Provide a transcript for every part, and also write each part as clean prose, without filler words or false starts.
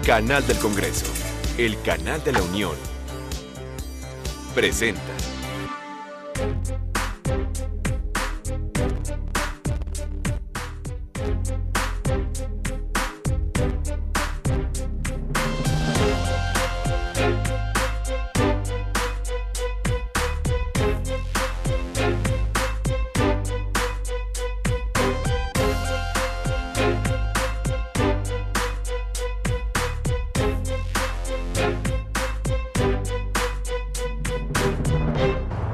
Canal del Congreso, el canal de la Unión, presenta.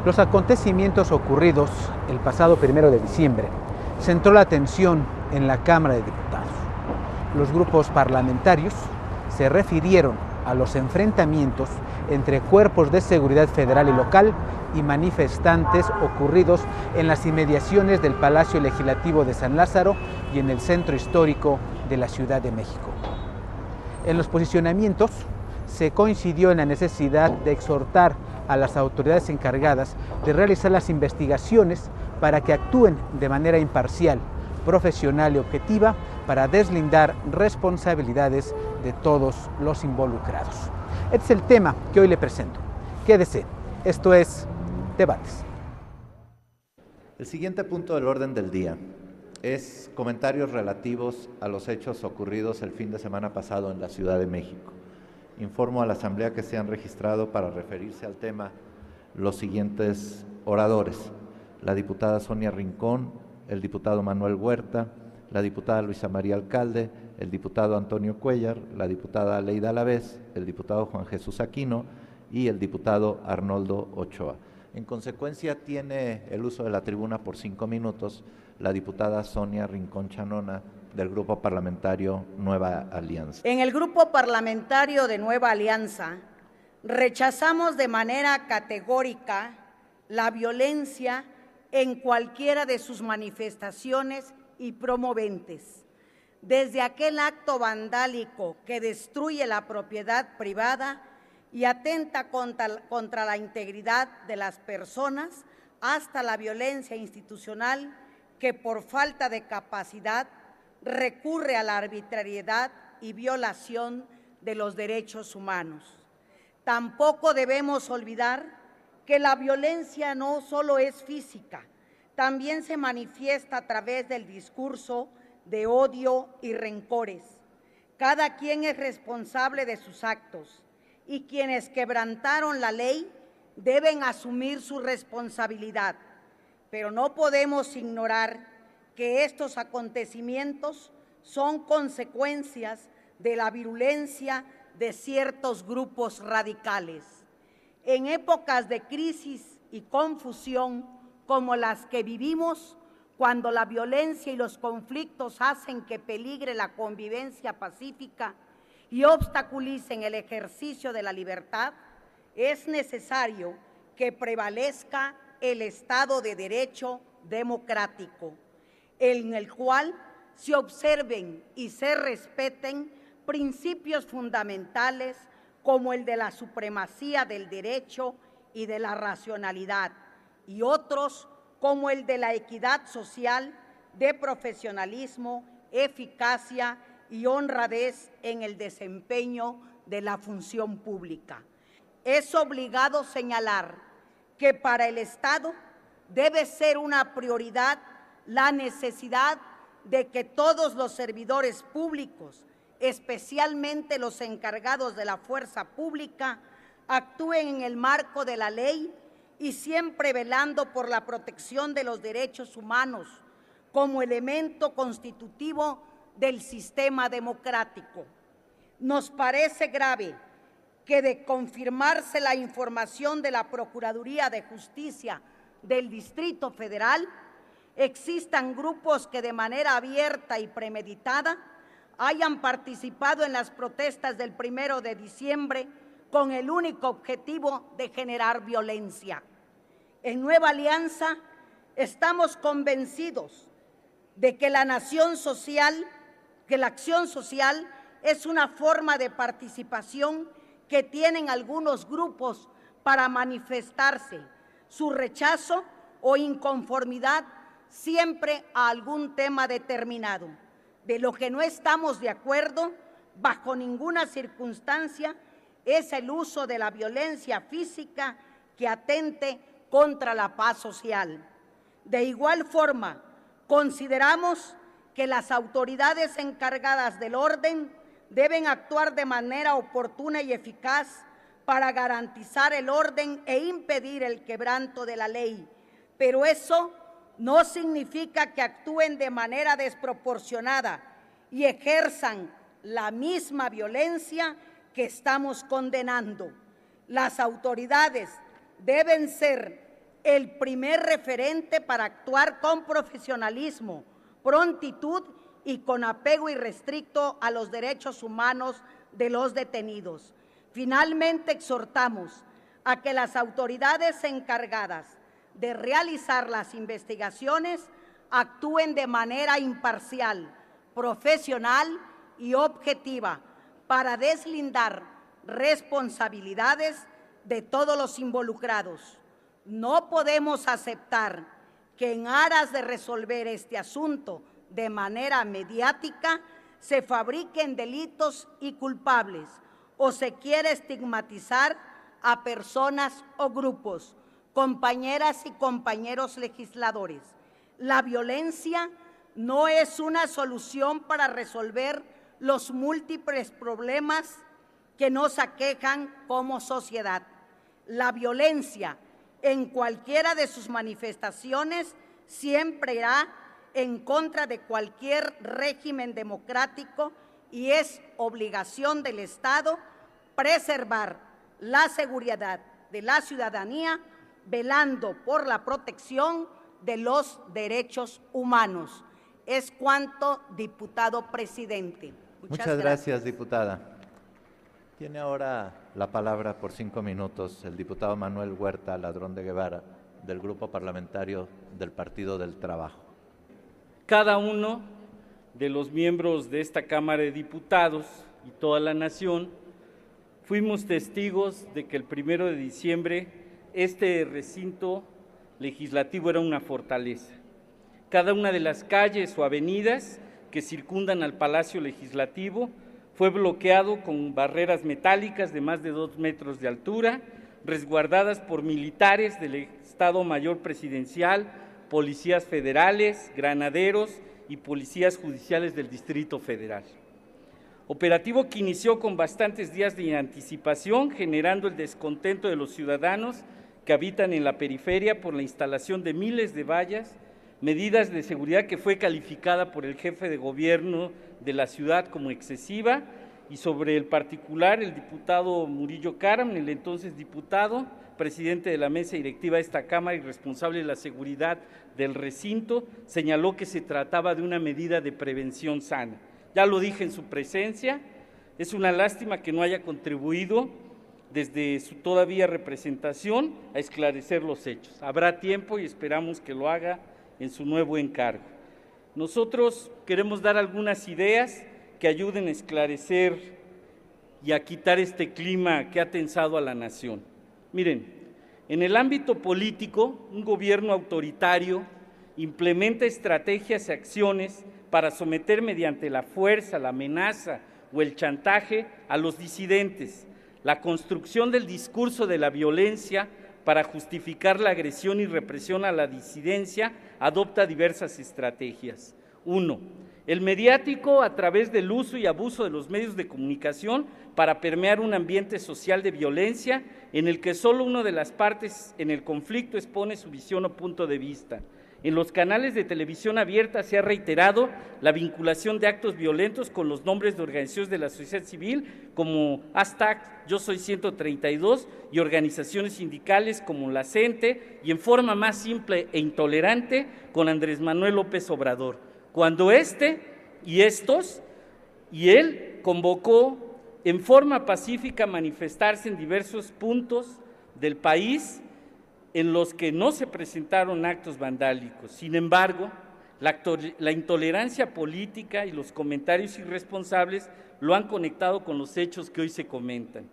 Los acontecimientos ocurridos el pasado 1 de diciembre centró la atención en la Cámara de Diputados. Los grupos parlamentarios se refirieron a los enfrentamientos entre cuerpos de seguridad federal y local y manifestantes ocurridos en las inmediaciones del Palacio Legislativo de San Lázaro y en el centro histórico de la Ciudad de México. En los posicionamientos se coincidió en la necesidad de exhortar a las autoridades encargadas de realizar las investigaciones para que actúen de manera imparcial, profesional y objetiva para deslindar responsabilidades de todos los involucrados. Este es el tema que hoy le presento. Quédese, esto es Debates. El siguiente punto del orden del día es comentarios relativos a los hechos ocurridos el fin de semana pasado en la Ciudad de México. Informo a la Asamblea que se han registrado para referirse al tema los siguientes oradores: la diputada Sonia Rincón, el diputado Manuel Huerta, la diputada Luisa María Alcalde, el diputado Antonio Cuellar, la diputada Aleida Alavés, el diputado Juan Jesús Aquino y el diputado Arnoldo Ochoa. En consecuencia, tiene el uso de la tribuna por 5 minutos la diputada Sonia Rincón Chanona, del Grupo Parlamentario Nueva Alianza. En el Grupo Parlamentario de Nueva Alianza rechazamos de manera categórica la violencia en cualquiera de sus manifestaciones y promoventes, desde aquel acto vandálico que destruye la propiedad privada y atenta contra la integridad de las personas, hasta la violencia institucional que por falta de capacidad recurre a la arbitrariedad y violación de los derechos humanos. Tampoco debemos olvidar que la violencia no solo es física, también se manifiesta a través del discurso de odio y rencores. Cada quien es responsable de sus actos y quienes quebrantaron la ley deben asumir su responsabilidad, pero no podemos ignorar que estos acontecimientos son consecuencias de la virulencia de ciertos grupos radicales. En épocas de crisis y confusión como las que vivimos, cuando la violencia y los conflictos hacen que peligre la convivencia pacífica y obstaculicen el ejercicio de la libertad, es necesario que prevalezca el Estado de Derecho democrático, en el cual se observen y se respeten principios fundamentales como el de la supremacía del derecho y de la racionalidad, y otros como el de la equidad social, de profesionalismo, eficacia y honradez en el desempeño de la función pública. Es obligado señalar que para el Estado debe ser una prioridad la necesidad de que todos los servidores públicos, especialmente los encargados de la fuerza pública, actúen en el marco de la ley y siempre velando por la protección de los derechos humanos como elemento constitutivo del sistema democrático. Nos parece grave que, de confirmarse la información de la Procuraduría de Justicia del Distrito Federal, existan grupos que de manera abierta y premeditada hayan participado en las protestas del 1 de diciembre con el único objetivo de generar violencia. En Nueva Alianza estamos convencidos de que la acción social es una forma de participación que tienen algunos grupos para manifestarse su rechazo o inconformidad siempre a algún tema determinado. De lo que no estamos de acuerdo bajo ninguna circunstancia es el uso de la violencia física que atente contra la paz social. De igual forma, consideramos que las autoridades encargadas del orden deben actuar de manera oportuna y eficaz para garantizar el orden e impedir el quebranto de la ley, pero eso no significa que actúen de manera desproporcionada y ejerzan la misma violencia que estamos condenando. Las autoridades deben ser el primer referente para actuar con profesionalismo, prontitud y con apego irrestricto a los derechos humanos de los detenidos. Finalmente, exhortamos a que las autoridades encargadas de realizar las investigaciones actúen de manera imparcial, profesional y objetiva para deslindar responsabilidades de todos los involucrados. No podemos aceptar que en aras de resolver este asunto de manera mediática se fabriquen delitos y culpables o se quiera estigmatizar a personas o grupos. Compañeras y compañeros legisladores, la violencia no es una solución para resolver los múltiples problemas que nos aquejan como sociedad. La violencia, en cualquiera de sus manifestaciones, siempre irá en contra de cualquier régimen democrático y es obligación del Estado preservar la seguridad de la ciudadanía, velando por la protección de los derechos humanos. Es cuanto, diputado presidente. Muchas gracias, diputada. Tiene ahora la palabra por 5 minutos el diputado Manuel Huerta Ladrón de Guevara, del Grupo Parlamentario del Partido del Trabajo. Cada uno de los miembros de esta Cámara de Diputados y toda la nación fuimos testigos de que el 1 de diciembre este recinto legislativo era una fortaleza. Cada una de las calles o avenidas que circundan al Palacio Legislativo fue bloqueado con barreras metálicas de más de 2 metros de altura, resguardadas por militares del Estado Mayor Presidencial, policías federales, granaderos y policías judiciales del Distrito Federal. Operativo que inició con bastantes días de anticipación, generando el descontento de los ciudadanos que habitan en la periferia por la instalación de miles de vallas, medidas de seguridad que fue calificada por el jefe de gobierno de la ciudad como excesiva, y sobre el particular, el diputado Murillo Karam, el entonces diputado, presidente de la mesa directiva de esta Cámara y responsable de la seguridad del recinto, señaló que se trataba de una medida de prevención sana. Ya lo dije en su presencia, es una lástima que no haya contribuido desde su todavía representación a esclarecer los hechos. Habrá tiempo y esperamos que lo haga en su nuevo encargo. Nosotros queremos dar algunas ideas que ayuden a esclarecer y a quitar este clima que ha tensado a la nación. Miren, en el ámbito político, un gobierno autoritario implementa estrategias y acciones para someter mediante la fuerza, la amenaza o el chantaje a los disidentes. La construcción del discurso de la violencia para justificar la agresión y represión a la disidencia adopta diversas estrategias. 1. El mediático, a través del uso y abuso de los medios de comunicación para permear un ambiente social de violencia en el que solo una de las partes en el conflicto expone su visión o punto de vista. En los canales de televisión abierta se ha reiterado la vinculación de actos violentos con los nombres de organizaciones de la sociedad civil como #YoSoy132 y organizaciones sindicales como la CENTE, y en forma más simple e intolerante con Andrés Manuel López Obrador, cuando él convocó en forma pacífica a manifestarse en diversos puntos del país en los que no se presentaron actos vandálicos. Sin embargo, la intolerancia política y los comentarios irresponsables lo han conectado con los hechos que hoy se comentan.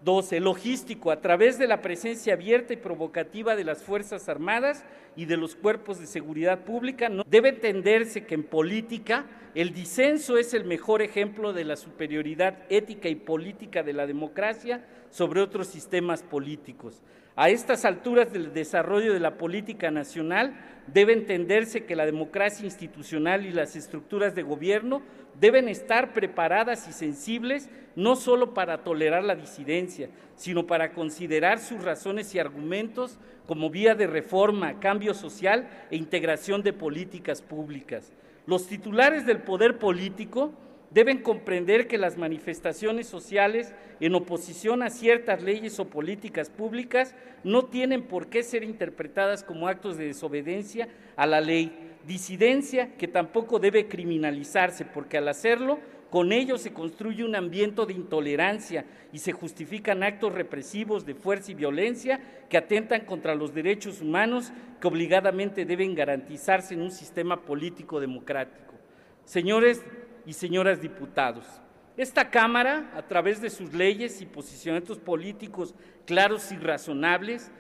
2. El logístico, a través de la presencia abierta y provocativa de las Fuerzas Armadas y de los cuerpos de seguridad pública. Debe entenderse que en política el disenso es el mejor ejemplo de la superioridad ética y política de la democracia sobre otros sistemas políticos. A estas alturas del desarrollo de la política nacional debe entenderse que la democracia institucional y las estructuras de gobierno deben estar preparadas y sensibles no solo para tolerar la disidencia, sino para considerar sus razones y argumentos como vía de reforma, cambio social e integración de políticas públicas. Los titulares del poder político deben comprender que las manifestaciones sociales en oposición a ciertas leyes o políticas públicas no tienen por qué ser interpretadas como actos de desobediencia a la ley, disidencia que tampoco debe criminalizarse, porque al hacerlo, con ello se construye un ambiente de intolerancia y se justifican actos represivos de fuerza y violencia que atentan contra los derechos humanos que obligadamente deben garantizarse en un sistema político democrático. Señores y señoras diputados, esta Cámara, a través de sus leyes y posicionamientos políticos claros y razonables,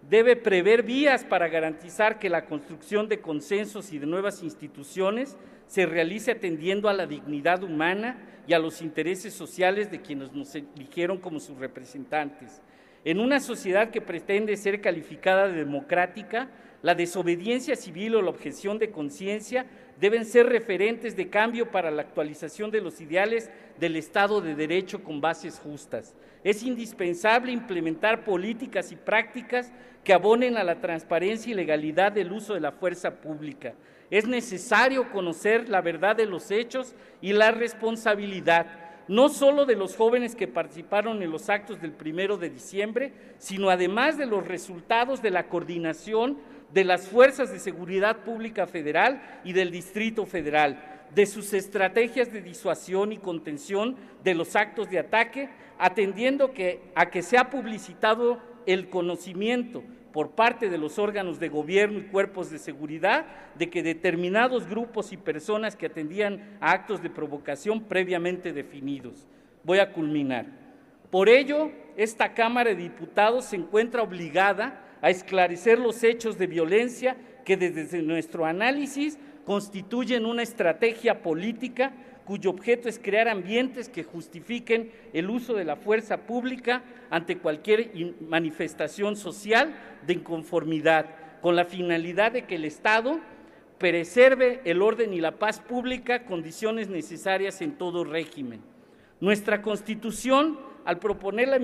debe prever vías para garantizar que la construcción de consensos y de nuevas instituciones se realice atendiendo a la dignidad humana y a los intereses sociales de quienes nos eligieron como sus representantes. En una sociedad que pretende ser calificada de democrática, la desobediencia civil o la objeción de conciencia deben ser referentes de cambio para la actualización de los ideales del Estado de Derecho con bases justas. Es indispensable implementar políticas y prácticas que abonen a la transparencia y legalidad del uso de la fuerza pública. Es necesario conocer la verdad de los hechos y la responsabilidad, no solo de los jóvenes que participaron en los actos del 1 de diciembre, sino además de los resultados de la coordinación de las Fuerzas de Seguridad Pública Federal y del Distrito Federal, de sus estrategias de disuasión y contención de los actos de ataque, atendiendo a que se ha publicitado el conocimiento por parte de los órganos de gobierno y cuerpos de seguridad de que determinados grupos y personas que atendían a actos de provocación previamente definidos. Voy a culminar. Por ello, esta Cámara de Diputados se encuentra obligada a esclarecer los hechos de violencia que desde nuestro análisis constituyen una estrategia política cuyo objeto es crear ambientes que justifiquen el uso de la fuerza pública ante cualquier manifestación social de inconformidad, con la finalidad de que el Estado preserve el orden y la paz pública, condiciones necesarias en todo régimen. Nuestra Constitución, al proponer la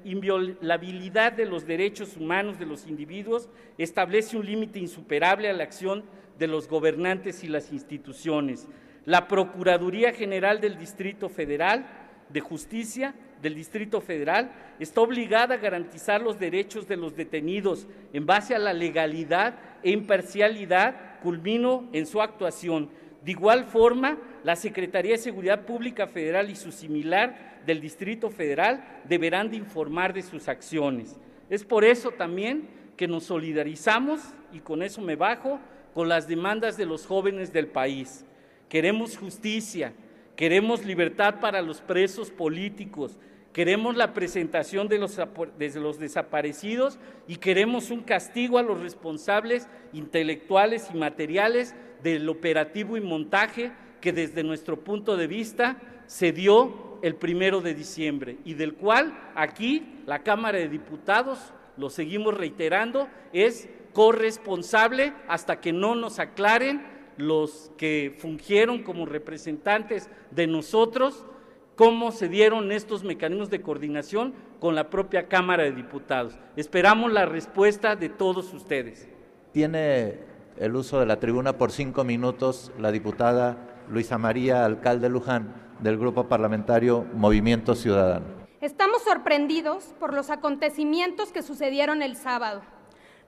inviolabilidad de los derechos humanos de los individuos, establece un límite insuperable a la acción de los gobernantes y las instituciones. La Procuraduría General del Distrito Federal de Justicia del Distrito Federal está obligada a garantizar los derechos de los detenidos en base a la legalidad e imparcialidad, culmino en su actuación. De igual forma, la Secretaría de Seguridad Pública Federal y su similar del Distrito Federal deberán de informar de sus acciones. Es por eso también que nos solidarizamos, y con eso me bajo, con las demandas de los jóvenes del país. Queremos justicia, queremos libertad para los presos políticos, queremos la presentación de los desaparecidos y queremos un castigo a los responsables intelectuales y materiales del operativo y montaje que desde nuestro punto de vista se dio el 1 de diciembre y del cual aquí la Cámara de Diputados, lo seguimos reiterando, es corresponsable hasta que no nos aclaren los que fungieron como representantes de nosotros, cómo se dieron estos mecanismos de coordinación con la propia Cámara de Diputados. Esperamos la respuesta de todos ustedes. Tiene el uso de la tribuna por 5 minutos la diputada Luisa María Alcalde Luján, del Grupo Parlamentario Movimiento Ciudadano. Estamos sorprendidos por los acontecimientos que sucedieron el sábado.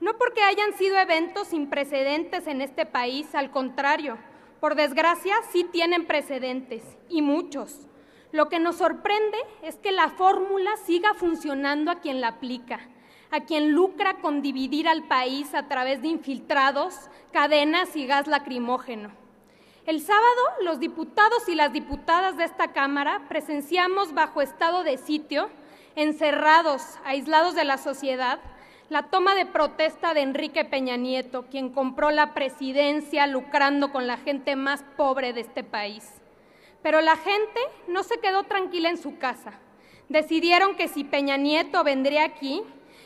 No porque hayan sido eventos sin precedentes en este país, al contrario, por desgracia sí tienen precedentes, y muchos. Lo que nos sorprende es que la fórmula siga funcionando a quien la aplica, a quien lucra con dividir al país a través de infiltrados, cadenas y gas lacrimógeno. El sábado, los diputados y las diputadas de esta Cámara presenciamos bajo estado de sitio encerrados, aislados de la sociedad, la toma de protesta de Enrique Peña Nieto, quien compró la presidencia lucrando con la gente más pobre de este país. Pero la gente no se quedó tranquila en su casa. Decidieron que si Peña Nieto vendría aquí,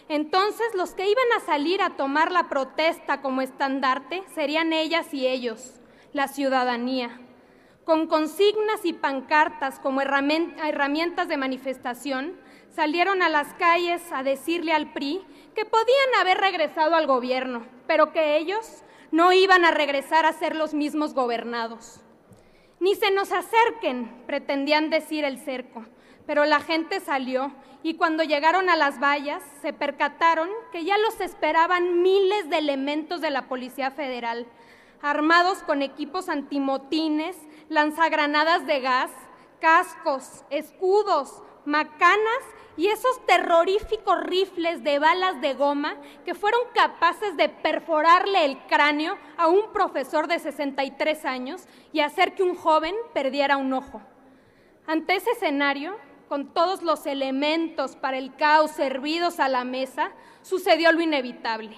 entonces los que iban a salir a tomar la protesta como estandarte serían ellas y ellos, la ciudadanía. Con consignas y pancartas como herramientas de manifestación, salieron a las calles a decirle al PRI que podían haber regresado al gobierno, pero que ellos no iban a regresar a ser los mismos gobernados. Ni se nos acerquen, pretendían decir el cerco, pero la gente salió y cuando llegaron a las vallas se percataron que ya los esperaban miles de elementos de la Policía Federal, armados con equipos antimotines, lanzagranadas de gas, cascos, escudos, macanas y esos terroríficos rifles de balas de goma que fueron capaces de perforarle el cráneo a un profesor de 63 años y hacer que un joven perdiera un ojo. Ante ese escenario, con todos los elementos para el caos servidos a la mesa, sucedió lo inevitable.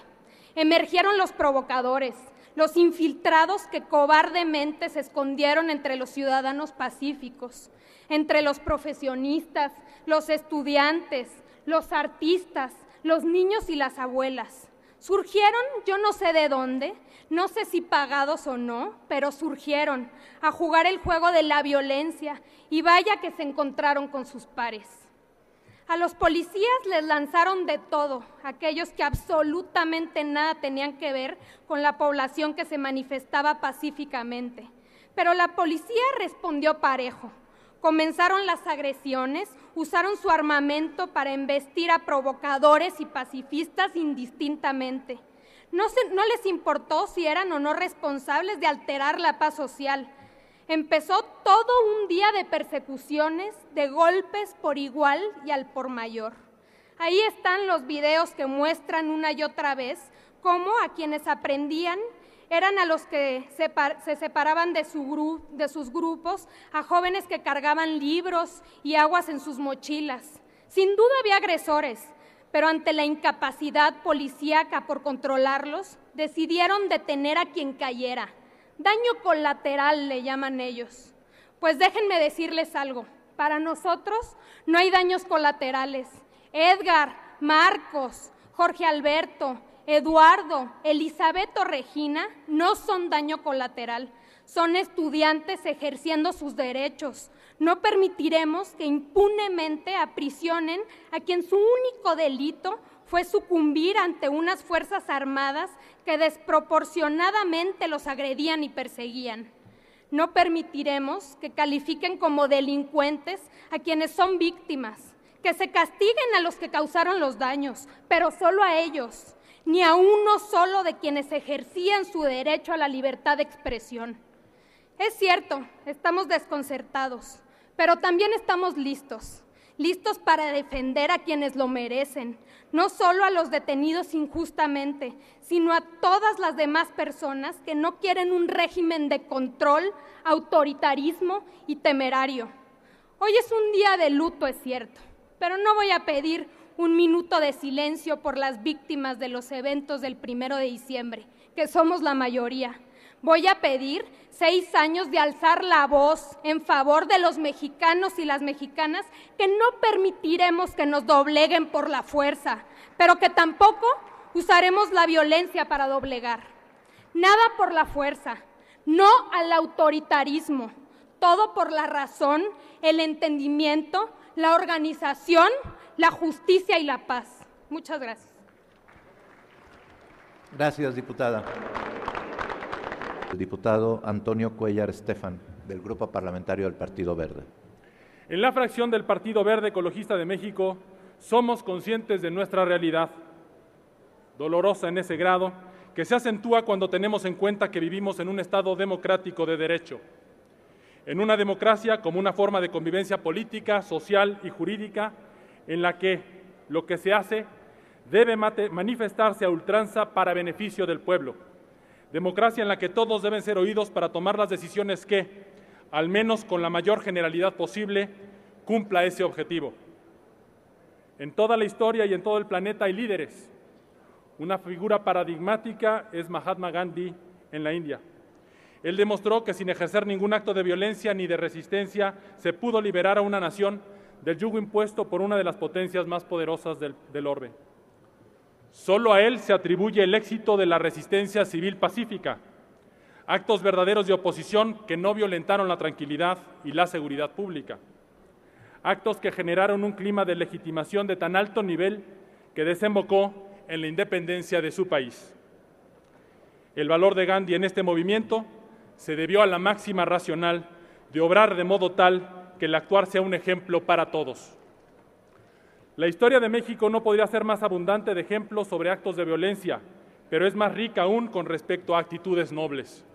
Emergieron los provocadores, los infiltrados que cobardemente se escondieron entre los ciudadanos pacíficos, entre los profesionistas, los estudiantes, los artistas, los niños y las abuelas. Surgieron, yo no sé de dónde, no sé si pagados o no, pero surgieron a jugar el juego de la violencia y vaya que se encontraron con sus pares. A los policías les lanzaron de todo, aquellos que absolutamente nada tenían que ver con la población que se manifestaba pacíficamente. Pero la policía respondió parejo. Comenzaron las agresiones, usaron su armamento para embestir a provocadores y pacifistas indistintamente. No les importó si eran o no responsables de alterar la paz social. Empezó todo un día de persecuciones, de golpes por igual y al por mayor. Ahí están los videos que muestran una y otra vez cómo a quienes aprendían eran a los que se separaban de sus grupos, a jóvenes que cargaban libros y aguas en sus mochilas. Sin duda había agresores, pero ante la incapacidad policíaca por controlarlos, decidieron detener a quien cayera. Daño colateral le llaman ellos. Pues déjenme decirles algo, para nosotros no hay daños colaterales. Edgar, Marcos, Jorge Alberto, Eduardo, Elizabeth o Regina no son daño colateral, son estudiantes ejerciendo sus derechos. No permitiremos que impunemente aprisionen a quien su único delito fue sucumbir ante unas fuerzas armadas que desproporcionadamente los agredían y perseguían. No permitiremos que califiquen como delincuentes a quienes son víctimas, que se castiguen a los que causaron los daños, pero solo a ellos, ni a uno solo de quienes ejercían su derecho a la libertad de expresión. Es cierto, estamos desconcertados, pero también estamos listos para defender a quienes lo merecen, no solo a los detenidos injustamente, sino a todas las demás personas que no quieren un régimen de control, autoritarismo y temerario. Hoy es un día de luto, es cierto, pero no voy a pedir un minuto de silencio por las víctimas de los eventos del 1 de diciembre, que somos la mayoría. Voy a pedir 6 años de alzar la voz en favor de los mexicanos y las mexicanas que no permitiremos que nos dobleguen por la fuerza, pero que tampoco usaremos la violencia para doblegar. Nada por la fuerza, no al autoritarismo, todo por la razón, el entendimiento, la organización, la justicia y la paz. Muchas gracias. Gracias, diputada. El diputado Antonio Cuellar Estefan, del Grupo Parlamentario del Partido Verde. En la fracción del Partido Verde Ecologista de México somos conscientes de nuestra realidad, dolorosa en ese grado, que se acentúa cuando tenemos en cuenta que vivimos en un Estado democrático de derecho, en una democracia como una forma de convivencia política, social y jurídica, en la que lo que se hace debe manifestarse a ultranza para beneficio del pueblo. Democracia en la que todos deben ser oídos para tomar las decisiones que, al menos con la mayor generalidad posible, cumpla ese objetivo. En toda la historia y en todo el planeta hay líderes. Una figura paradigmática es Mahatma Gandhi en la India. Él demostró que sin ejercer ningún acto de violencia ni de resistencia se pudo liberar a una nación del yugo impuesto por una de las potencias más poderosas del orbe. Solo a él se atribuye el éxito de la resistencia civil pacífica, actos verdaderos de oposición que no violentaron la tranquilidad y la seguridad pública, actos que generaron un clima de legitimación de tan alto nivel que desembocó en la independencia de su país. El valor de Gandhi en este movimiento se debió a la máxima racional de obrar de modo tal que el actuar sea un ejemplo para todos. La historia de México no podría ser más abundante de ejemplos sobre actos de violencia, pero es más rica aún con respecto a actitudes nobles.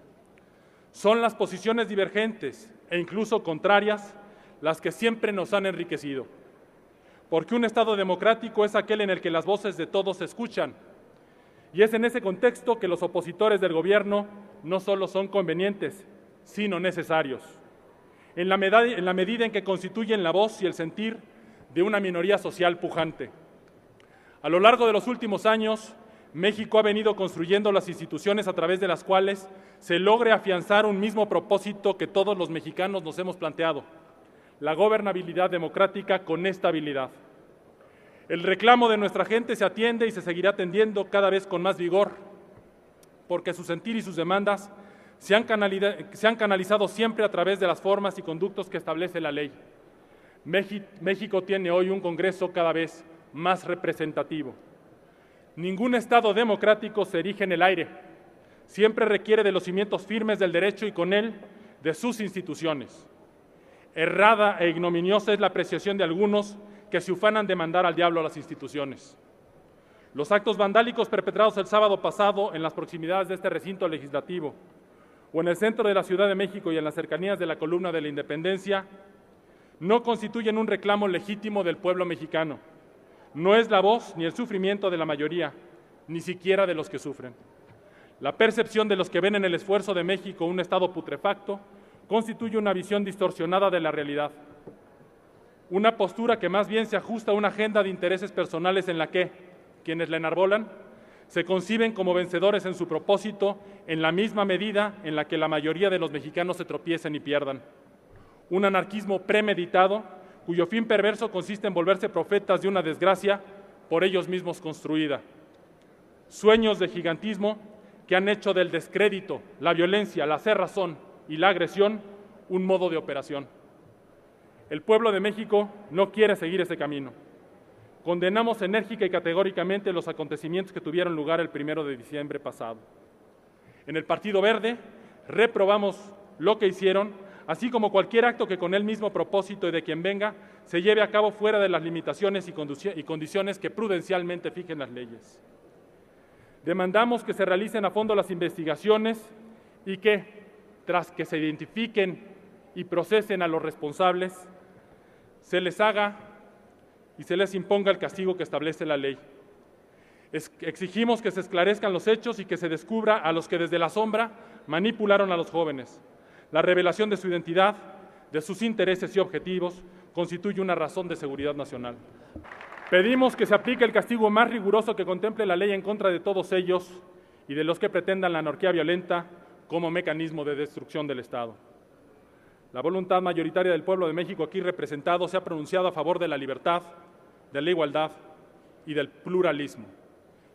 Son las posiciones divergentes e incluso contrarias las que siempre nos han enriquecido, porque un Estado democrático es aquel en el que las voces de todos se escuchan, y es en ese contexto que los opositores del gobierno no solo son convenientes, sino necesarios, en la medida en que constituyen la voz y el sentir de una minoría social pujante. A lo largo de los últimos años, México ha venido construyendo las instituciones a través de las cuales se logre afianzar un mismo propósito que todos los mexicanos nos hemos planteado: la gobernabilidad democrática con estabilidad. El reclamo de nuestra gente se atiende y se seguirá atendiendo cada vez con más vigor, porque su sentir y sus demandas se han canalizado siempre a través de las formas y conductos que establece la ley. México tiene hoy un Congreso cada vez más representativo. Ningún Estado democrático se erige en el aire. Siempre requiere de los cimientos firmes del derecho y con él de sus instituciones. Errada e ignominiosa es la apreciación de algunos que se ufanan de mandar al diablo a las instituciones. Los actos vandálicos perpetrados el sábado pasado en las proximidades de este recinto legislativo o en el centro de la Ciudad de México y en las cercanías de la Columna de la Independencia no constituyen un reclamo legítimo del pueblo mexicano. No es la voz ni el sufrimiento de la mayoría, ni siquiera de los que sufren. La percepción de los que ven en el esfuerzo de México un Estado putrefacto constituye una visión distorsionada de la realidad. Una postura que más bien se ajusta a una agenda de intereses personales en la que quienes la enarbolan se conciben como vencedores en su propósito en la misma medida en la que la mayoría de los mexicanos se tropiecen y pierdan. Un anarquismo premeditado cuyo fin perverso consiste en volverse profetas de una desgracia por ellos mismos construida. Sueños de gigantismo que han hecho del descrédito, la violencia, la cerrazón y la agresión un modo de operación. El pueblo de México no quiere seguir ese camino. Condenamos enérgica y categóricamente los acontecimientos que tuvieron lugar el 1 de diciembre pasado. En el Partido Verde reprobamos lo que hicieron, así como cualquier acto que con el mismo propósito y de quien venga se lleve a cabo fuera de las limitaciones y condiciones que prudencialmente fijen las leyes. Demandamos que se realicen a fondo las investigaciones y que, tras que se identifiquen y procesen a los responsables, se les haga y se les imponga el castigo que establece la ley. Exigimos que se esclarezcan los hechos y que se descubra a los que desde la sombra manipularon a los jóvenes. La revelación de su identidad, de sus intereses y objetivos, constituye una razón de seguridad nacional. Pedimos que se aplique el castigo más riguroso que contemple la ley en contra de todos ellos y de los que pretendan la anarquía violenta como mecanismo de destrucción del Estado. La voluntad mayoritaria del pueblo de México aquí representado se ha pronunciado a favor de la libertad, de la igualdad y del pluralismo.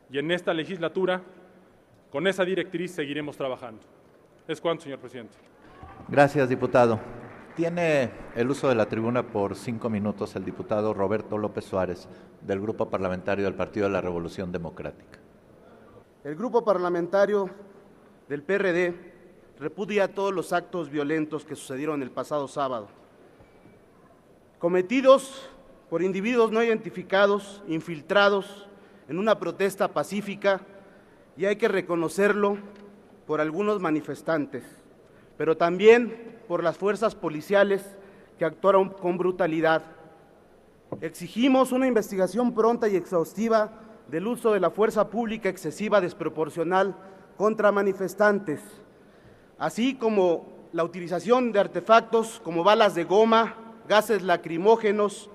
Y en esta legislatura, con esa directriz seguiremos trabajando. Es cuanto, señor presidente. Gracias, diputado. Tiene el uso de la tribuna por 5 minutos el diputado Roberto López Suárez, del Grupo Parlamentario del Partido de la Revolución Democrática. El Grupo Parlamentario del PRD repudia todos los actos violentos que sucedieron el pasado sábado, cometidos por individuos no identificados, infiltrados en una protesta pacífica, y hay que reconocerlo, por algunos manifestantes, pero también por las fuerzas policiales que actuaron con brutalidad. Exigimos una investigación pronta y exhaustiva del uso de la fuerza pública excesiva, desproporcional contra manifestantes, así como la utilización de artefactos como balas de goma, gases lacrimógenos,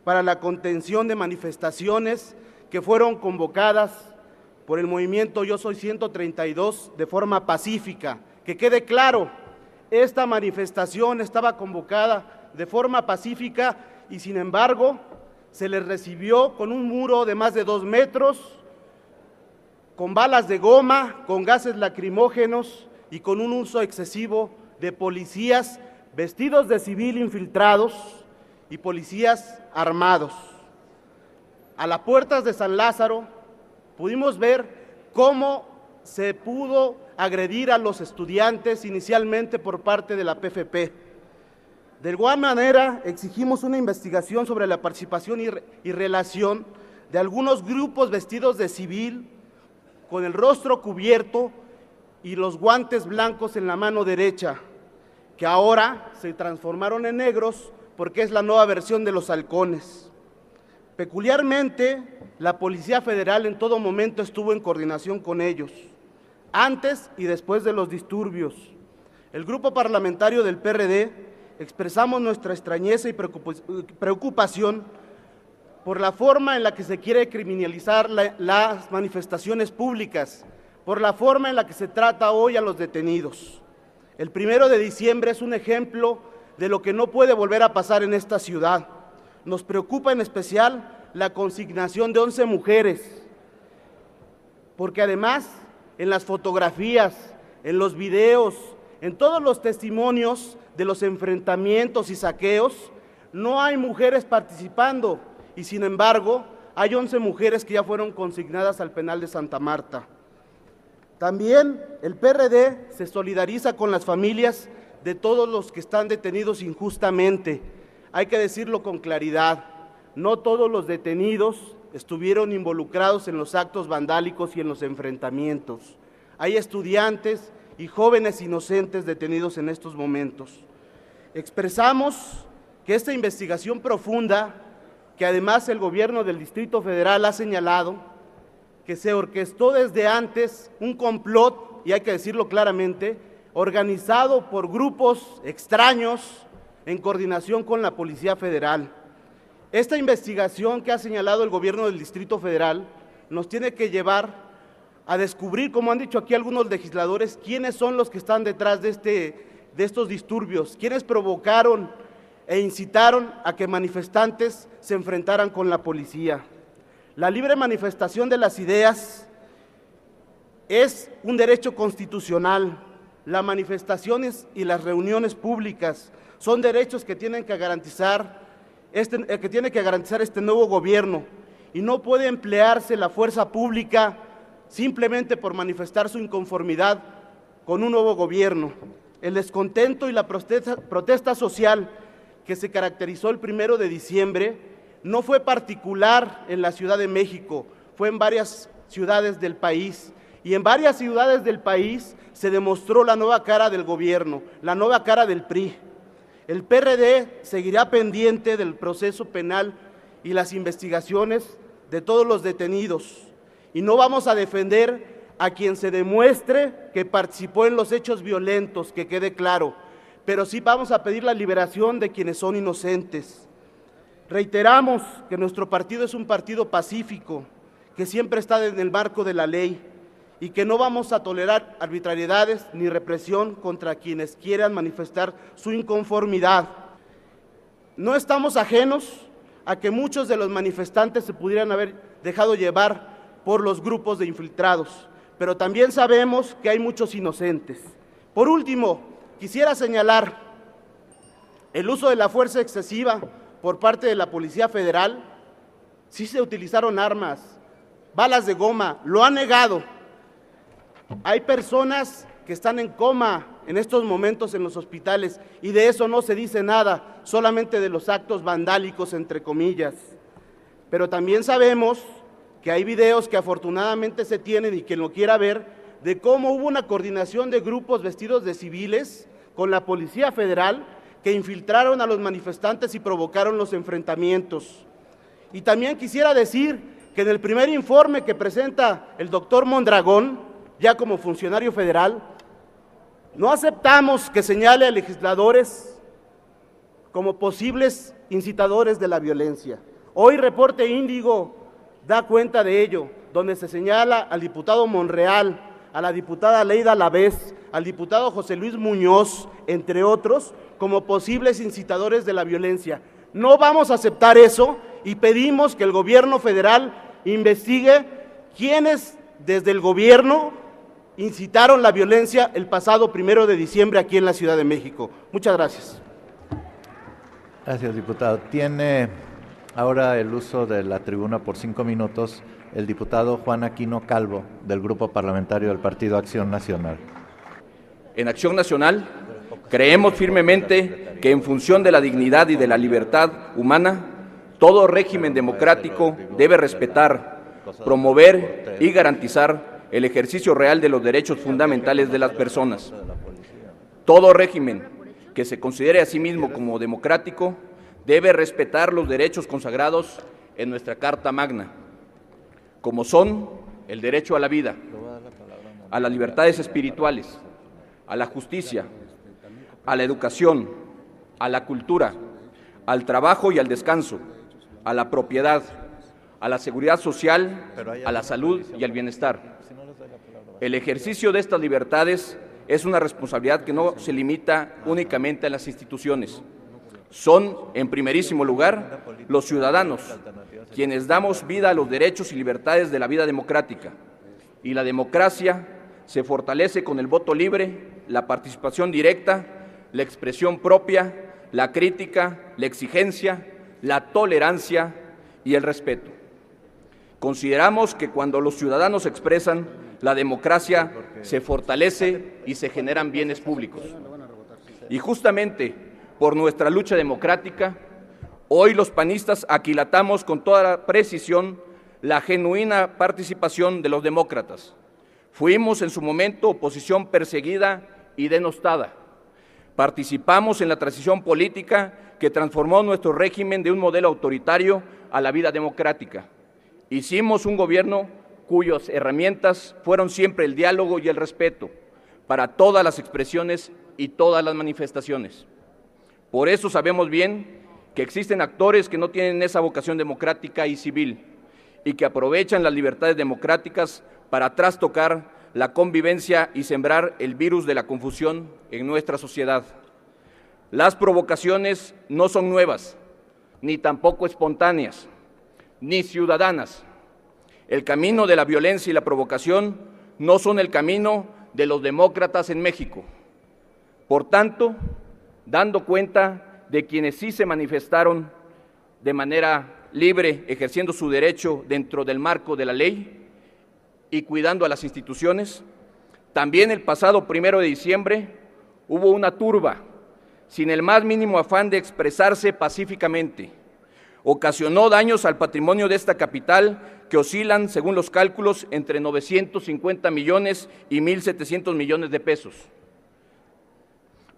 para la contención de manifestaciones que fueron convocadas por el movimiento Yo Soy 132 de forma pacífica. Que quede claro, esta manifestación estaba convocada de forma pacífica y sin embargo se les recibió con un muro de más de 2 metros, con balas de goma, con gases lacrimógenos y con un uso excesivo de policías vestidos de civil infiltrados y policías armados. A las puertas de San Lázaro pudimos ver cómo se pudo agredir a los estudiantes inicialmente por parte de la PFP. De igual manera, exigimos una investigación sobre la participación y relación de algunos grupos vestidos de civil, con el rostro cubierto y los guantes blancos en la mano derecha, que ahora se transformaron en negros porque es la nueva versión de los halcones. Peculiarmente, la Policía Federal en todo momento estuvo en coordinación con ellos, antes y después de los disturbios. El grupo parlamentario del PRD expresamos nuestra extrañeza y preocupación por la forma en la que se quiere criminalizar las manifestaciones públicas, por la forma en la que se trata hoy a los detenidos. El 1 de diciembre es un ejemplo de lo que no puede volver a pasar en esta ciudad. Nos preocupa en especial la consignación de 11 mujeres, porque además en las fotografías, en los videos, en todos los testimonios de los enfrentamientos y saqueos, no hay mujeres participando y sin embargo hay 11 mujeres que ya fueron consignadas al penal de Santa Marta. También el PRD se solidariza con las familias de todos los que están detenidos injustamente. Hay que decirlo con claridad, no todos los detenidos estuvieron involucrados en los actos vandálicos y en los enfrentamientos. Hay estudiantes y jóvenes inocentes detenidos en estos momentos. Expresamos que esta investigación profunda, que además el gobierno del Distrito Federal ha señalado, que se orquestó desde antes un complot, y hay que decirlo claramente, organizado por grupos extraños en coordinación con la Policía Federal. Esta investigación que ha señalado el gobierno del Distrito Federal nos tiene que llevar a descubrir, como han dicho aquí algunos legisladores, quiénes son los que están detrás de estos disturbios, quiénes provocaron e incitaron a que manifestantes se enfrentaran con la policía. La libre manifestación de las ideas es un derecho constitucional. Las manifestaciones y las reuniones públicas son derechos que tienen que garantizar este nuevo gobierno, y no puede emplearse la fuerza pública simplemente por manifestar su inconformidad con un nuevo gobierno. El descontento y la protesta social que se caracterizó el 1 de diciembre no fue particular en la Ciudad de México, fue en varias ciudades del país, y en varias ciudades del país se demostró la nueva cara del gobierno, la nueva cara del PRI. El PRD seguirá pendiente del proceso penal y las investigaciones de todos los detenidos, y no vamos a defender a quien se demuestre que participó en los hechos violentos, que quede claro, pero sí vamos a pedir la liberación de quienes son inocentes. Reiteramos que nuestro partido es un partido pacífico, que siempre está en el marco de la ley y que no vamos a tolerar arbitrariedades ni represión contra quienes quieran manifestar su inconformidad. No estamos ajenos a que muchos de los manifestantes se pudieran haber dejado llevar por los grupos de infiltrados, pero también sabemos que hay muchos inocentes. Por último, quisiera señalar el uso de la fuerza excesiva por parte de la Policía Federal. Sí se utilizaron armas, balas de goma, lo han negado. Hay personas que están en coma en estos momentos en los hospitales y de eso no se dice nada, solamente de los actos vandálicos, entre comillas. Pero también sabemos que hay videos que afortunadamente se tienen, y quien lo quiera ver, de cómo hubo una coordinación de grupos vestidos de civiles con la Policía Federal que infiltraron a los manifestantes y provocaron los enfrentamientos. Y también quisiera decir que en el primer informe que presenta el doctor Mondragón, ya como funcionario federal, no aceptamos que señale a legisladores como posibles incitadores de la violencia. Hoy Reporte Índigo da cuenta de ello, donde se señala al diputado Monreal, a la diputada Leida Lavés, al diputado José Luis Muñoz, entre otros, como posibles incitadores de la violencia. No vamos a aceptar eso y pedimos que el gobierno federal investigue quiénes desde el gobierno incitaron la violencia el pasado 1 de diciembre aquí en la Ciudad de México. Muchas gracias. Gracias, diputado. Tiene ahora el uso de la tribuna por 5 minutos el diputado Juan Aquino Calvo, del Grupo Parlamentario del Partido Acción Nacional. En Acción Nacional creemos firmemente que en función de la dignidad y de la libertad humana, todo régimen democrático debe respetar, promover y garantizar el ejercicio real de los derechos fundamentales de las personas. Todo régimen que se considere a sí mismo como democrático debe respetar los derechos consagrados en nuestra Carta Magna, como son el derecho a la vida, a las libertades espirituales, a la justicia, a la educación, a la cultura, al trabajo y al descanso, a la propiedad, a la seguridad social, a la salud y al bienestar. El ejercicio de estas libertades es una responsabilidad que no se limita únicamente a las instituciones. Son, en primerísimo lugar, los ciudadanos, quienes damos vida a los derechos y libertades de la vida democrática. Y la democracia se fortalece con el voto libre, la participación directa, la expresión propia, la crítica, la exigencia, la tolerancia y el respeto. Consideramos que cuando los ciudadanos expresan, la democracia se fortalece y se generan bienes públicos. Y justamente por nuestra lucha democrática, hoy los panistas aquilatamos con toda precisión la genuina participación de los demócratas. Fuimos en su momento oposición perseguida y denostada. Participamos en la transición política que transformó nuestro régimen de un modelo autoritario a la vida democrática. Hicimos un gobierno cuyas herramientas fueron siempre el diálogo y el respeto para todas las expresiones y todas las manifestaciones. Por eso sabemos bien que existen actores que no tienen esa vocación democrática y civil y que aprovechan las libertades democráticas para trastocar la convivencia y sembrar el virus de la confusión en nuestra sociedad. Las provocaciones no son nuevas, ni tampoco espontáneas, ni ciudadanas. El camino de la violencia y la provocación no son el camino de los demócratas en México. Por tanto, dando cuenta de quienes sí se manifestaron de manera libre, ejerciendo su derecho dentro del marco de la ley y cuidando a las instituciones, también el pasado 1 de diciembre hubo una turba, sin el más mínimo afán de expresarse pacíficamente. Ocasionó daños al patrimonio de esta capital que oscilan, según los cálculos, entre 950 millones y 1.700 millones de pesos.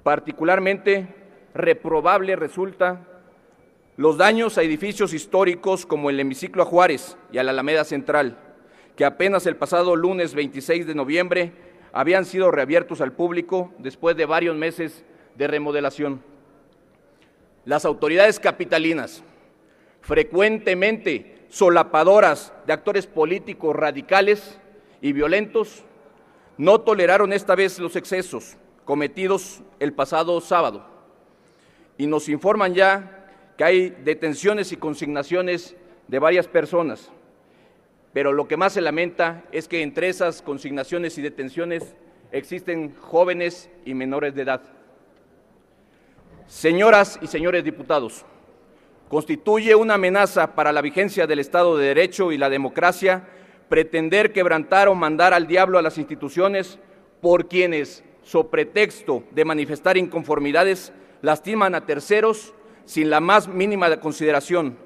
Particularmente reprobable resulta los daños a edificios históricos como el Hemiciclo a Juárez y a la Alameda Central, que apenas el pasado lunes 26 de noviembre habían sido reabiertos al público después de varios meses de remodelación. Las autoridades capitalinas, frecuentemente solapadoras de actores políticos radicales y violentos, no toleraron esta vez los excesos cometidos el pasado sábado y nos informan ya que hay detenciones y consignaciones de varias personas, pero lo que más se lamenta es que entre esas consignaciones y detenciones existen jóvenes y menores de edad. Señoras y señores diputados, constituye una amenaza para la vigencia del Estado de Derecho y la democracia pretender quebrantar o mandar al diablo a las instituciones por quienes, so pretexto de manifestar inconformidades, lastiman a terceros sin la más mínima consideración,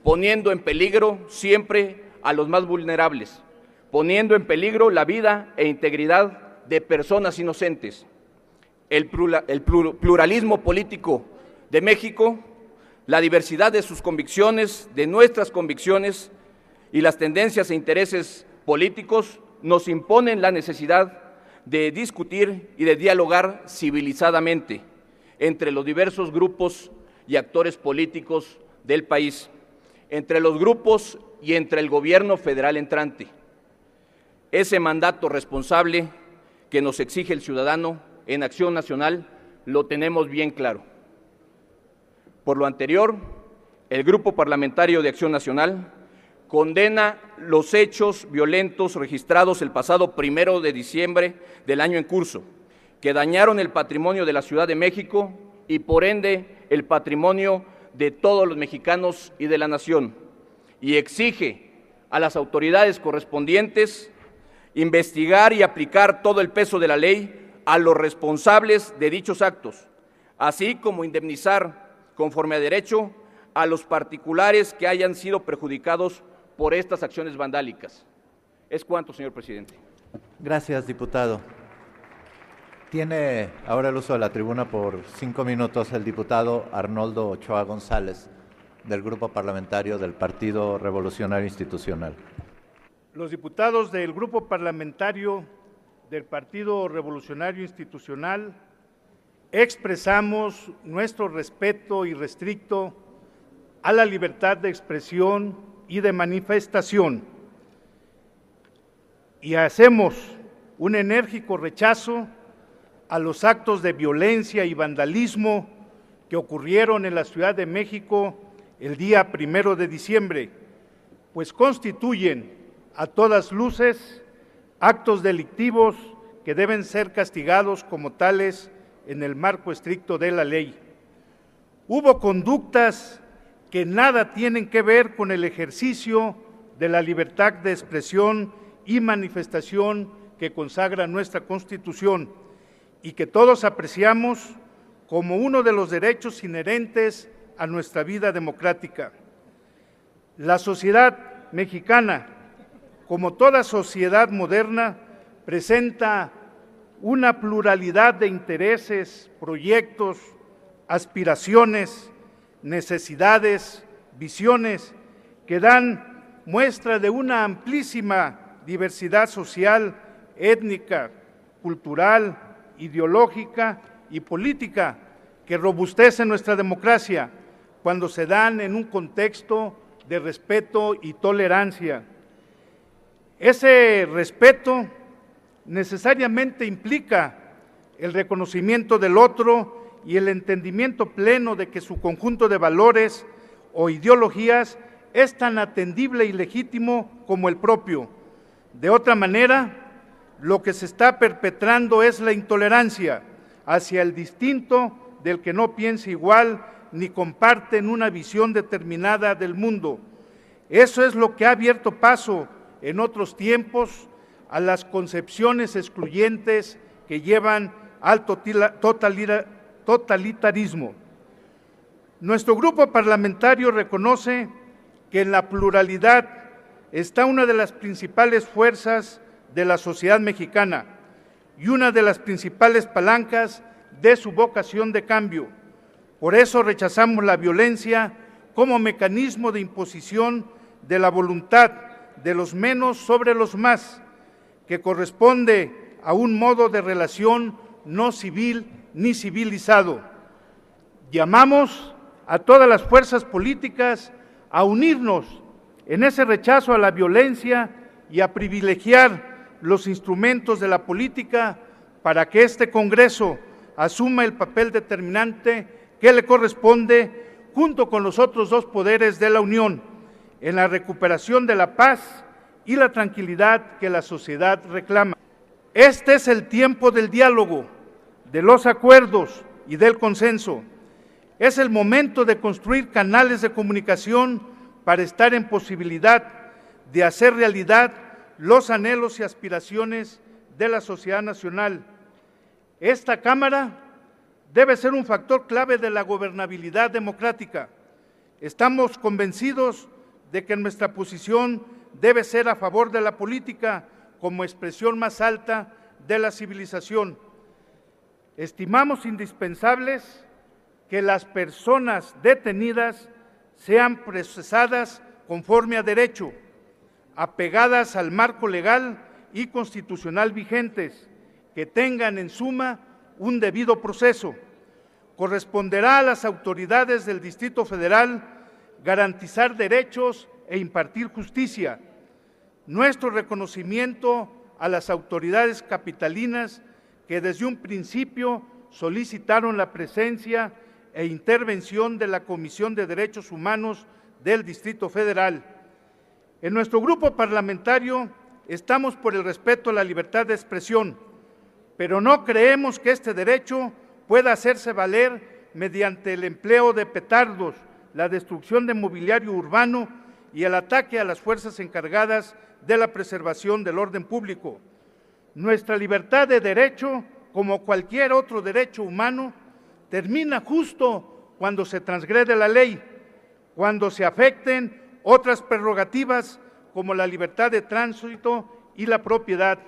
poniendo en peligro siempre a los más vulnerables, poniendo en peligro la vida e integridad de personas inocentes. El pluralismo político de México, la diversidad de sus convicciones, de nuestras convicciones y las tendencias e intereses políticos nos imponen la necesidad de discutir y de dialogar civilizadamente entre los diversos grupos y actores políticos del país. entre los grupos y entre el gobierno federal entrante. Ese mandato responsable que nos exige el ciudadano en Acción Nacional lo tenemos bien claro. Por lo anterior, el Grupo Parlamentario de Acción Nacional condena los hechos violentos registrados el pasado 1 de diciembre del año en curso, que dañaron el patrimonio de la Ciudad de México y por ende el patrimonio de todos los mexicanos y de la nación, y exige a las autoridades correspondientes investigar y aplicar todo el peso de la ley a los responsables de dichos actos, así como indemnizar, conforme a derecho, a los particulares que hayan sido perjudicados por estas acciones vandálicas. Es cuanto, señor presidente. Gracias, diputado. Tiene ahora el uso de la tribuna por 5 minutos el diputado Arnoldo Ochoa González, del Grupo Parlamentario del Partido Revolucionario Institucional. Los diputados del Grupo Parlamentario del Partido Revolucionario Institucional expresamos nuestro respeto irrestricto a la libertad de expresión y de manifestación y hacemos un enérgico rechazo a los actos de violencia y vandalismo que ocurrieron en la Ciudad de México el día 1 de diciembre, pues constituyen a todas luces actos delictivos que deben ser castigados como tales en el marco estricto de la ley. Hubo conductas que nada tienen que ver con el ejercicio de la libertad de expresión y manifestación que consagra nuestra Constitución y que todos apreciamos como uno de los derechos inherentes a nuestra vida democrática. La sociedad mexicana, como toda sociedad moderna, presenta una pluralidad de intereses, proyectos, aspiraciones, necesidades, visiones que dan muestra de una amplísima diversidad social, étnica, cultural, ideológica y política que robustece nuestra democracia cuando se dan en un contexto de respeto y tolerancia. Ese respeto necesariamente implica el reconocimiento del otro y el entendimiento pleno de que su conjunto de valores o ideologías es tan atendible y legítimo como el propio. De otra manera, lo que se está perpetrando es la intolerancia hacia el distinto del que no piensa igual ni comparten una visión determinada del mundo. Eso es lo que ha abierto paso en otros tiempos a las concepciones excluyentes que llevan al totalitarismo. Nuestro grupo parlamentario reconoce que en la pluralidad está una de las principales fuerzas de la sociedad mexicana y una de las principales palancas de su vocación de cambio. Por eso rechazamos la violencia como mecanismo de imposición de la voluntad de los menos sobre los más, que corresponde a un modo de relación no civil ni civilizado. Llamamos a todas las fuerzas políticas a unirnos en ese rechazo a la violencia y a privilegiar los instrumentos de la política para que este Congreso asuma el papel determinante que le corresponde junto con los otros dos poderes de la Unión en la recuperación de la paz y la tranquilidad que la sociedad reclama. Este es el tiempo del diálogo, de los acuerdos y del consenso. Es el momento de construir canales de comunicación para estar en posibilidad de hacer realidad los anhelos y aspiraciones de la sociedad nacional. Esta Cámara debe ser un factor clave de la gobernabilidad democrática. Estamos convencidos de que nuestra posición debe ser a favor de la política como expresión más alta de la civilización. Estimamos indispensables que las personas detenidas sean procesadas conforme a derecho, apegadas al marco legal y constitucional vigentes, que tengan en suma un debido proceso. Corresponderá a las autoridades del Distrito Federal garantizar derechos e impartir justicia. Nuestro reconocimiento a las autoridades capitalinas que desde un principio solicitaron la presencia e intervención de la Comisión de Derechos Humanos del Distrito Federal. En nuestro grupo parlamentario estamos por el respeto a la libertad de expresión, pero no creemos que este derecho pueda hacerse valer mediante el empleo de petardos, la destrucción de mobiliario urbano y el ataque a las fuerzas encargadas de la preservación del orden público. Nuestra libertad de derecho, como cualquier otro derecho humano, termina justo cuando se transgrede la ley, cuando se afecten otras prerrogativas como la libertad de tránsito y la propiedad.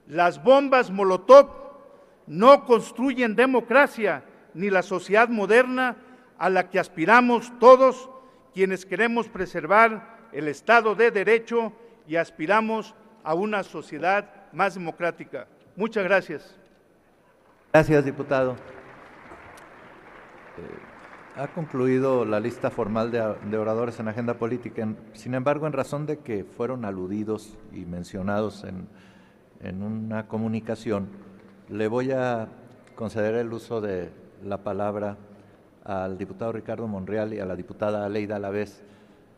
Las bombas Molotov no construyen democracia ni la sociedad moderna a la que aspiramos todos quienes queremos preservar el Estado de Derecho y aspiramos a una sociedad más democrática. Muchas gracias. Gracias, diputado. Ha concluido la lista formal de oradores en agenda política. Sin embargo, en razón de que fueron aludidos y mencionados en una comunicación, le voy a conceder el uso de la palabra al diputado Ricardo Monreal y a la diputada Aleida Alavés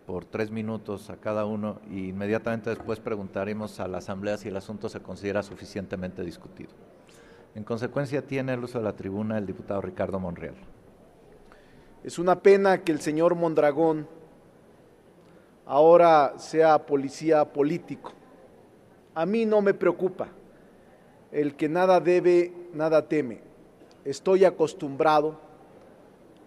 por 3 minutos a cada uno, y inmediatamente después preguntaremos a la Asamblea si el asunto se considera suficientemente discutido. En consecuencia, tiene el uso de la tribuna el diputado Ricardo Monreal. Es una pena que el señor Mondragón ahora sea policía político. A mí no me preocupa. El que nada debe, nada teme. Estoy acostumbrado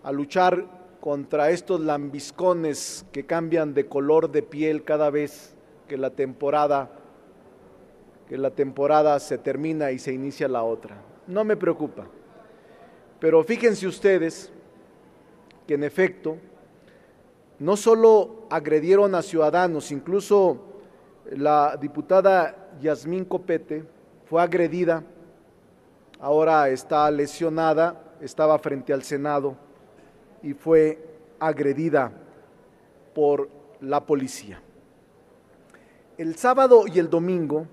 a luchar contra estos lambiscones que cambian de color de piel cada vez que la temporada se termina y se inicia la otra. No me preocupa. Pero fíjense ustedes que en efecto no solo agredieron a ciudadanos, incluso la diputada Yasmín Copete fue agredida, ahora está lesionada, estaba frente al Senado y fue agredida por la policía. El sábado y el domingo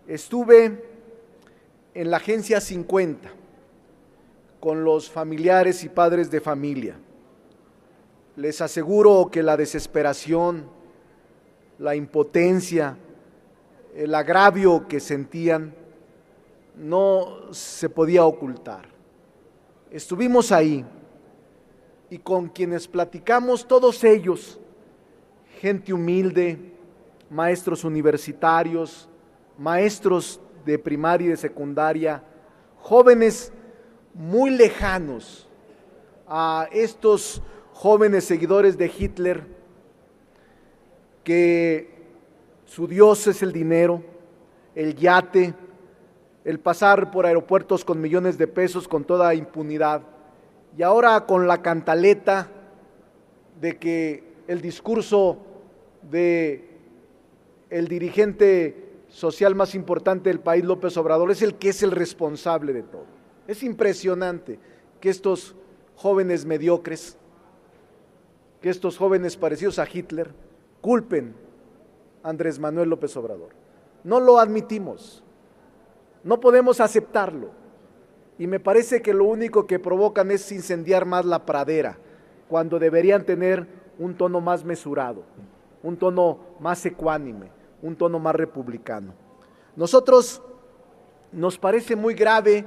estuve en la Agencia 50 con los familiares y padres de familia. Les aseguro que la desesperación, la impotencia, el agravio que sentían no se podía ocultar. Estuvimos ahí y con quienes platicamos, todos ellos, gente humilde, maestros universitarios, maestros de primaria y de secundaria, jóvenes muy lejanos a estos jóvenes seguidores de Hitler, que su Dios es el dinero, el yate, el pasar por aeropuertos con millones de pesos con toda impunidad, y ahora con la cantaleta de que el discurso de el dirigente social más importante del país, López Obrador, es el que es el responsable de todo. Es impresionante que estos jóvenes mediocres, que estos jóvenes parecidos a Hitler, culpen a Andrés Manuel López Obrador. No lo admitimos, no podemos aceptarlo, y me parece que lo único que provocan es incendiar más la pradera, cuando deberían tener un tono más mesurado, un tono más ecuánime, un tono más republicano. Nosotros nos parece muy grave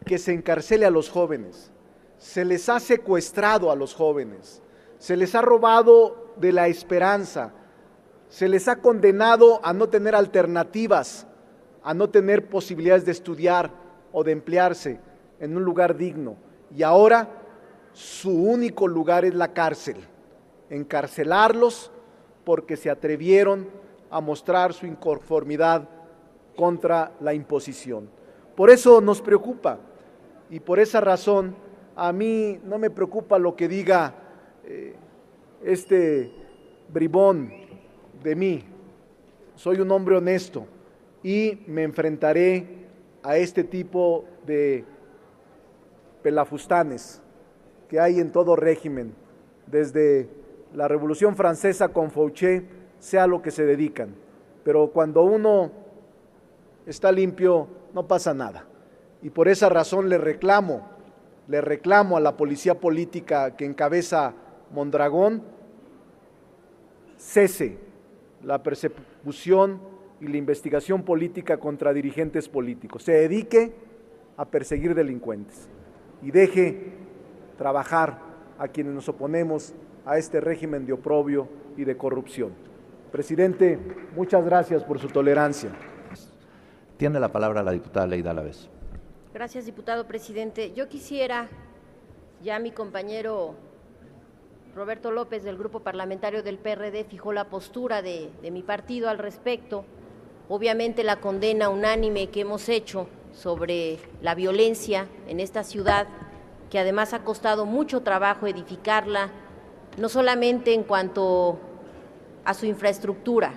que se encarcele a los jóvenes, se les ha secuestrado a los jóvenes, se les ha robado de la esperanza, se les ha condenado a no tener alternativas, a no tener posibilidades de estudiar o de emplearse en un lugar digno, y ahora su único lugar es la cárcel, encarcelarlos porque se atrevieron a mostrar su inconformidad contra la imposición. Por eso nos preocupa, y por esa razón a mí no me preocupa lo que diga este bribón de mí. Soy un hombre honesto y me enfrentaré a este tipo de pelafustanes que hay en todo régimen desde la Revolución Francesa con Fouché, sea lo que se dedican. Pero cuando uno está limpio, no pasa nada. Y por esa razón le reclamo a la policía política que encabeza Mondragón, cese la persecución y la investigación política contra dirigentes políticos, se dedique a perseguir delincuentes y deje trabajar a quienes nos oponemos a este régimen de oprobio y de corrupción. Presidente, muchas gracias por su tolerancia. Tiene la palabra la diputada Leida Alavés. Gracias, diputado presidente. Yo quisiera, ya mi compañero Roberto López del Grupo Parlamentario del PRD fijó la postura de mi partido al respecto. Obviamente la condena unánime que hemos hecho sobre la violencia en esta ciudad, que además ha costado mucho trabajo edificarla, no solamente en cuanto a su infraestructura,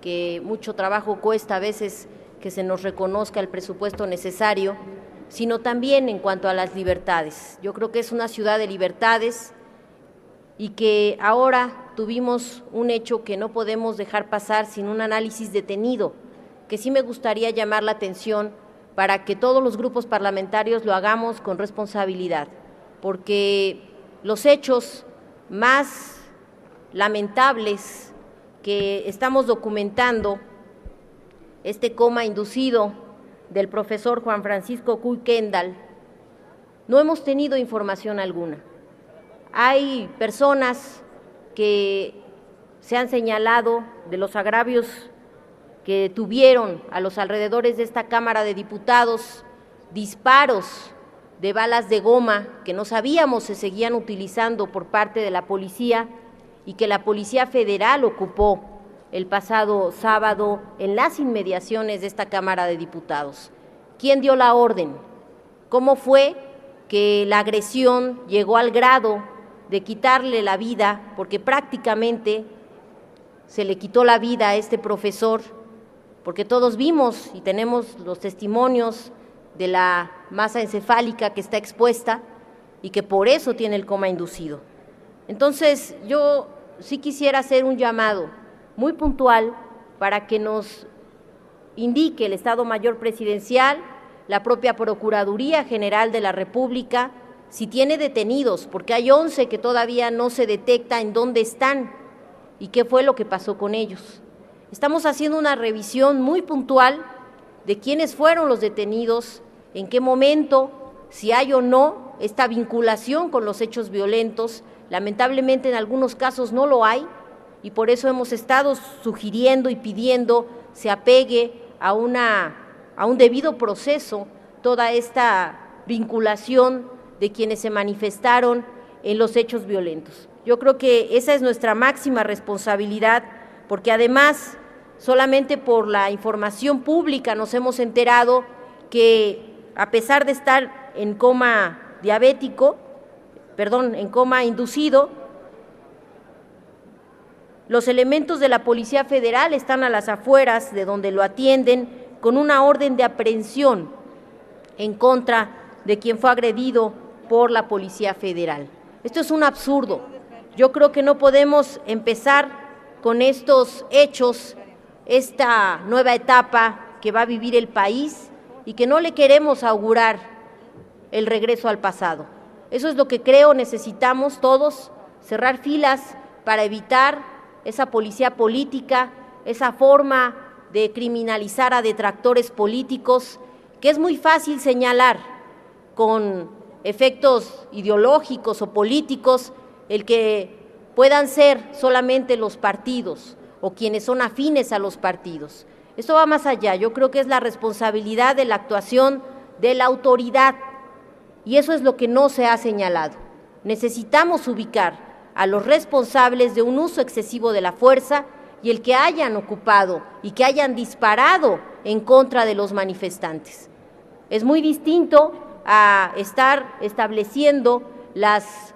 que mucho trabajo cuesta a veces que se nos reconozca el presupuesto necesario, sino también en cuanto a las libertades. Yo creo que es una ciudad de libertades y que ahora tuvimos un hecho que no podemos dejar pasar sin un análisis detenido, que sí me gustaría llamar la atención para que todos los grupos parlamentarios lo hagamos con responsabilidad, porque los hechos más lamentables que estamos documentando, este coma inducido del profesor Juan Francisco Cuy Kendall, no hemos tenido información alguna. Hay personas que se han señalado de los agravios que tuvieron a los alrededores de esta Cámara de Diputados, disparos de balas de goma que no sabíamos se seguían utilizando por parte de la policía y que la Policía Federal ocupó el pasado sábado en las inmediaciones de esta Cámara de Diputados. ¿Quién dio la orden? ¿Cómo fue que la agresión llegó al grado de quitarle la vida, porque prácticamente se le quitó la vida a este profesor, porque todos vimos y tenemos los testimonios de la masa encefálica que está expuesta y que por eso tiene el coma inducido? Entonces, yo sí quisiera hacer un llamado muy puntual para que nos indique el Estado Mayor Presidencial, la propia Procuraduría General de la República, si tiene detenidos, porque hay 11 que todavía no se detecta en dónde están y qué fue lo que pasó con ellos. Estamos haciendo una revisión muy puntual de quiénes fueron los detenidos, en qué momento, si hay o no esta vinculación con los hechos violentos. Lamentablemente en algunos casos no lo hay y por eso hemos estado sugiriendo y pidiendo se apegue a un debido proceso toda esta vinculación de quienes se manifestaron en los hechos violentos. Yo creo que esa es nuestra máxima responsabilidad, porque además solamente por la información pública nos hemos enterado que a pesar de estar en coma en coma inducido, los elementos de la Policía Federal están a las afueras de donde lo atienden con una orden de aprehensión en contra de quien fue agredido por la Policía Federal. Esto es un absurdo. Yo creo que no podemos empezar con estos hechos esta nueva etapa que va a vivir el país y que no le queremos augurar el regreso al pasado. Eso es lo que creo necesitamos todos, cerrar filas para evitar esa policía política, esa forma de criminalizar a detractores políticos, que es muy fácil señalar con efectos ideológicos o políticos el que puedan ser solamente los partidos o quienes son afines a los partidos. Esto va más allá. Yo creo que es la responsabilidad de la actuación de la autoridad y eso es lo que no se ha señalado. Necesitamos ubicar a los responsables de un uso excesivo de la fuerza y el que hayan ocupado y que hayan disparado en contra de los manifestantes. Es muy distinto a estar estableciendo las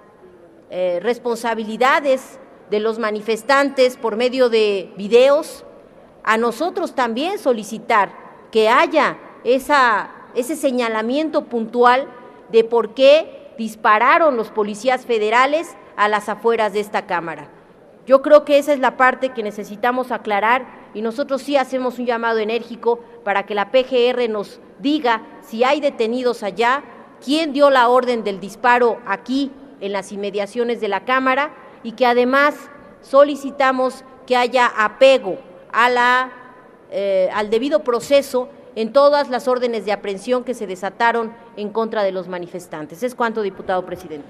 responsabilidades de los manifestantes por medio de videos, a nosotros también solicitar que haya ese señalamiento puntual de por qué dispararon los policías federales a las afueras de esta Cámara. Yo creo que esa es la parte que necesitamos aclarar y nosotros sí hacemos un llamado enérgico para que la PGR nos diga si hay detenidos allá, quién dio la orden del disparo aquí en las inmediaciones de la Cámara y que además solicitamos que haya apego a al debido proceso en todas las órdenes de aprehensión que se desataron en contra de los manifestantes. Es cuanto, diputado presidente.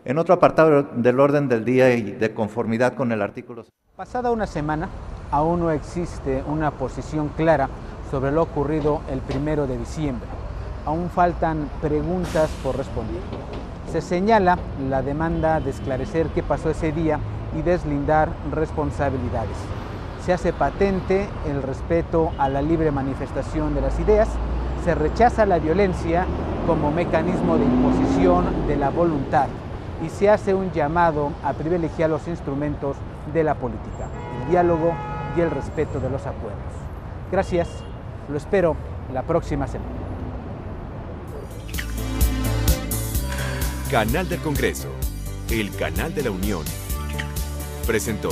En otro apartado del orden del día y de conformidad con el artículo... Pasada una semana, aún no existe una posición clara sobre lo ocurrido el 1 de diciembre. Aún faltan preguntas por responder. Se señala la demanda de esclarecer qué pasó ese día y deslindar responsabilidades. Se hace patente el respeto a la libre manifestación de las ideas, se rechaza la violencia como mecanismo de imposición de la voluntad y se hace un llamado a privilegiar los instrumentos de la política, el diálogo y el respeto de los acuerdos. Gracias, lo espero la próxima semana. Canal del Congreso, el canal de la Unión, presentó.